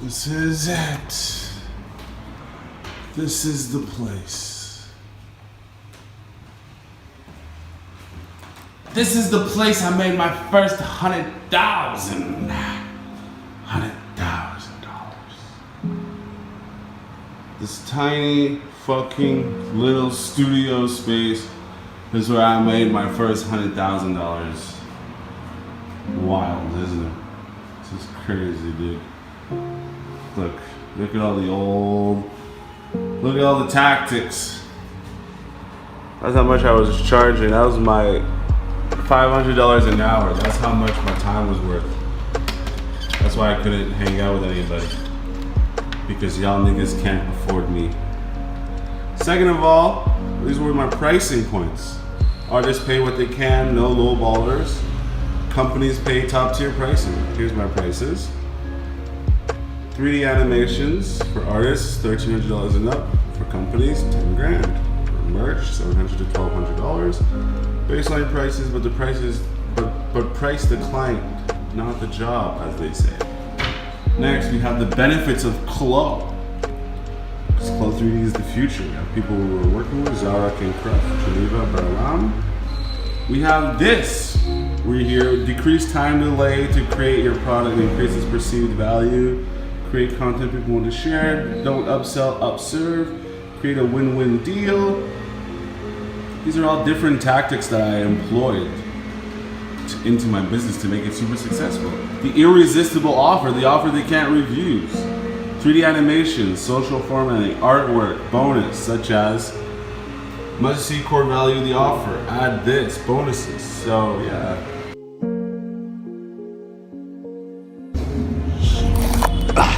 This is it. This is the place. This is the place I made my first $100,000. This tiny fucking little studio space is where I made my first $100,000. Wild, isn't it? This is crazy, dude. Look at all the tactics. That's how much I was charging. That was my $500 an hour. That's how much my time was worth. That's why I couldn't hang out with anybody. Because y'all niggas can't afford me. Second of all, these were my pricing points. Artists pay what they can, no low ballers. Companies pay top tier pricing. Here's my prices. 3D animations for artists, $1,300 and up. For companies, $10,000. For merch, $700 to $1,200. Baseline prices, but price the client, not the job, as they say. Next, we have the benefits of Clo. Because Clo 3D is the future. We have people who we're working with, Zara, King Cruff, Geneva, Berlam. We have this. We're here, decrease time delay to create your product, increases perceived value, create content people want to share, don't upsell, upserve, create a win-win deal. These are all different tactics that I employed into my business to make it super successful. The irresistible offer, the offer they can't refuse. 3D animation, social formatting, artwork, bonus, such as must see core value of the offer, add this, bonuses. So yeah.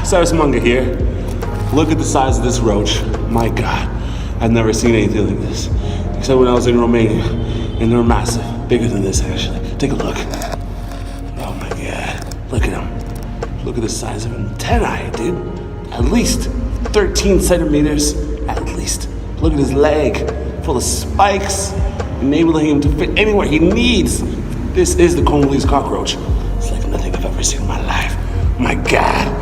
Sarasmanga here. Look at the size of this roach. My God, I've never seen anything like this. Except when I was in Romania, and they're massive, bigger than this actually. Take a look. Oh my God, look at him. Look at the size of antennae, dude. At least 13 centimeters, at least. Look at his leg, full of spikes, enabling him to fit anywhere he needs. This is the Congolese cockroach. It's like nothing I've ever seen in my life. My God.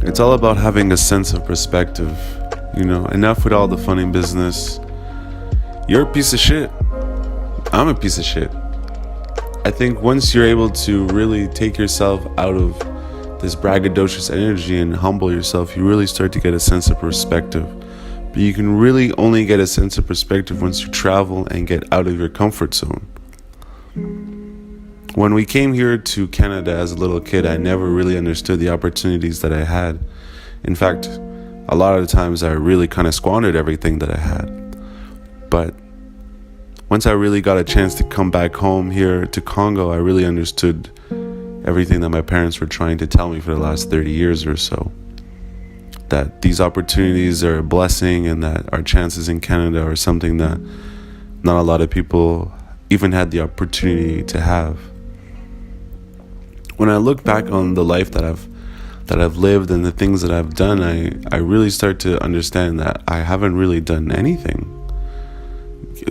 It's all about having a sense of perspective. You know, enough with all the funny business. You're a piece of shit. I'm a piece of shit. I think once you're able to really take yourself out of this braggadocious energy and humble yourself, you really start to get a sense of perspective. But you can really only get a sense of perspective once you travel and get out of your comfort zone. When we came here to Canada as a little kid, I never really understood the opportunities that I had. In fact, a lot of the times I really kind of squandered everything that I had. But once I really got a chance to come back home here to Congo, I really understood everything that my parents were trying to tell me for the last 30 years or so. That these opportunities are a blessing and that our chances in Canada are something that not a lot of people even had the opportunity to have. When I look back on the life that I've lived and the things that I've done, I really start to understand that I haven't really done anything.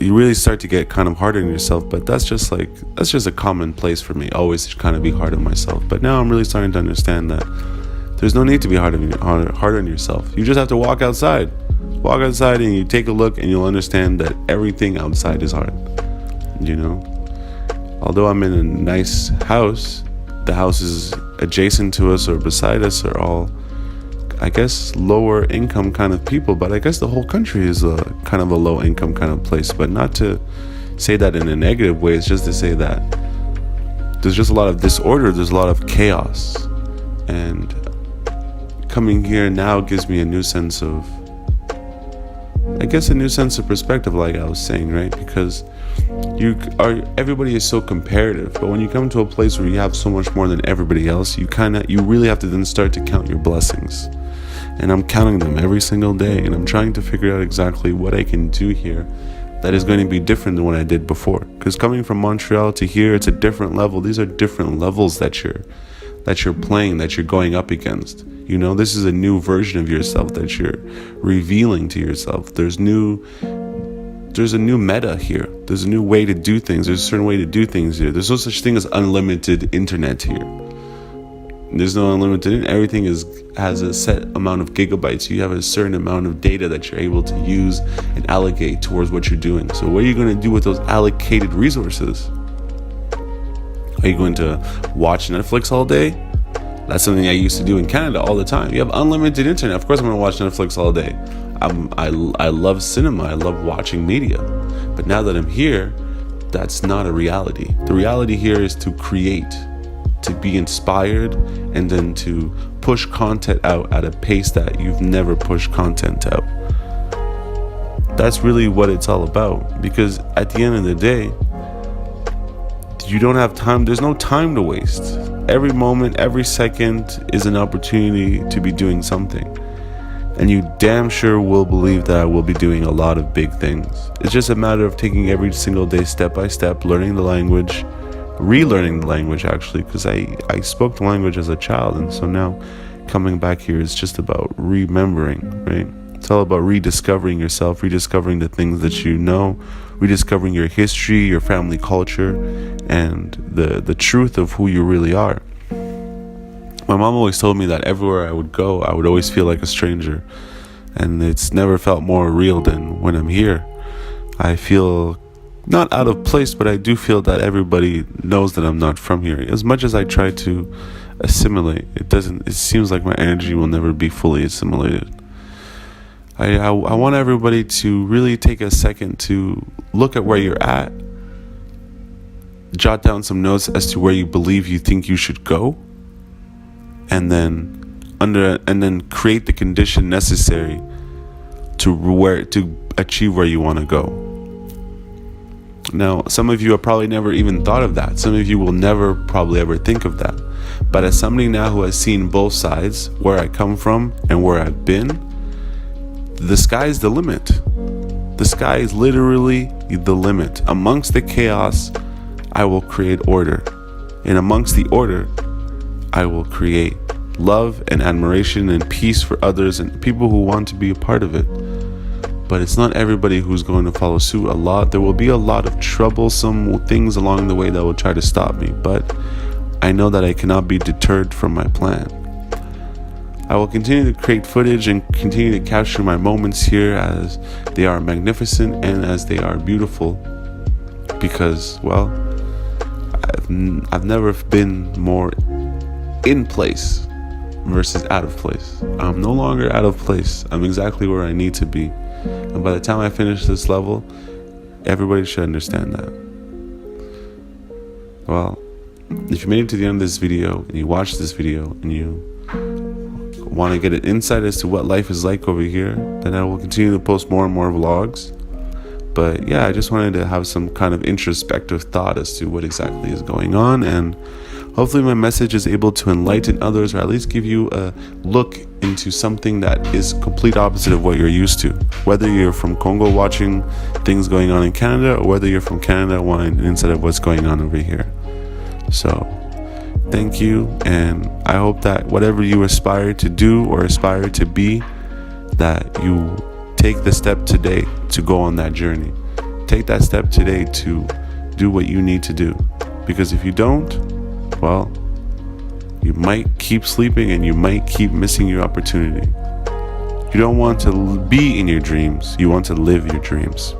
You really start to get kind of hard on yourself, but that's just a common place for me, always to kind of be hard on myself. But now I'm really starting to understand that there's no need to be hard on yourself. You just have to walk outside. Walk outside and you take a look and you'll understand that everything outside is hard. You know? Although I'm in a nice house, the houses adjacent to us or beside us are all, I guess, lower income kind of people, but I guess the whole country is a kind of a low income kind of place. But not to say that in a negative way, it's just to say that there's just a lot of disorder, there's a lot of chaos. And coming here now gives me a new sense of perspective, like I was saying, right? Because everybody is so comparative, but when you come to a place where you have so much more than everybody else, you really have to then start to count your blessings. And I'm counting them every single day, and I'm trying to figure out exactly what I can do here that is going to be different than what I did before. Because coming from Montreal to here, it's a different level. These are different levels that you're playing, that you're going up against. You know, this is a new version of yourself that you're revealing to yourself. There's new there's a new meta here. There's a new way to do things. There's a certain way to do things here. There's no such thing as unlimited internet here. There's no unlimited. Everything has a set amount of gigabytes. You have a certain amount of data that you're able to use and allocate towards what you're doing. So what are you going to do with those allocated resources? Are you going to watch Netflix all day? That's something I used to do in Canada all the time. You have unlimited internet. Of course I'm going to watch Netflix all day. I love cinema. I love watching media. But now that I'm here, that's not a reality. The reality here is to create, to be inspired, and then to push content out at a pace that you've never pushed content out. That's really what it's all about. Because at the end of the day, you don't have time. There's no time to waste. Every moment, every second is an opportunity to be doing something. And you damn sure will believe that I will be doing a lot of big things. It's just a matter of taking every single day step by step, learning the language, relearning the language actually, because I spoke the language as a child, and so now coming back here is just about remembering, right? It's all about rediscovering yourself, rediscovering the things that you know, rediscovering your history, your family culture, and the truth of who you really are. My mom always told me that everywhere I would go, I would always feel like a stranger. And it's never felt more real than when I'm here. I feel not out of place, but I do feel that everybody knows that I'm not from here. As much as I try to assimilate, it seems like my energy will never be fully assimilated. I want everybody to really take a second to look at where you're at, jot down some notes as to where you believe you think you should go, and then create the condition necessary to achieve where you want to go. Now, some of you have probably never even thought of that. Some of you will never probably ever think of that. But as somebody now who has seen both sides, where I come from and where I've been, the sky is the limit. The sky is literally the limit. Amongst the chaos, I will create order. And amongst the order, I will create love and admiration and peace for others and people who want to be a part of it. But it's not everybody who's going to follow suit. There will be a lot of troublesome things along the way that will try to stop me. But I know that I cannot be deterred from my plan. I will continue to create footage and continue to capture my moments here as they are magnificent and as they are beautiful. Because, well, I've never been more in place versus out of place. I'm no longer out of place. I'm exactly where I need to be. And by the time I finish this level, everybody should understand that. Well, if you made it to the end of this video and you watched this video and you want to get an insight as to what life is like over here, then I will continue to post more and more vlogs. But yeah, I just wanted to have some kind of introspective thought as to what exactly is going on, and hopefully my message is able to enlighten others, or at least give you a look into something that is complete opposite of what you're used to. Whether you're from Congo watching things going on in Canada, or whether you're from Canada wanting an insight of what's going on over here. So thank you, and I hope that whatever you aspire to do or aspire to be, that you take the step today to go on that journey. Take that step today to do what you need to do. Because if you don't, well, you might keep sleeping and you might keep missing your opportunity. You don't want to be in your dreams. You want to live your dreams.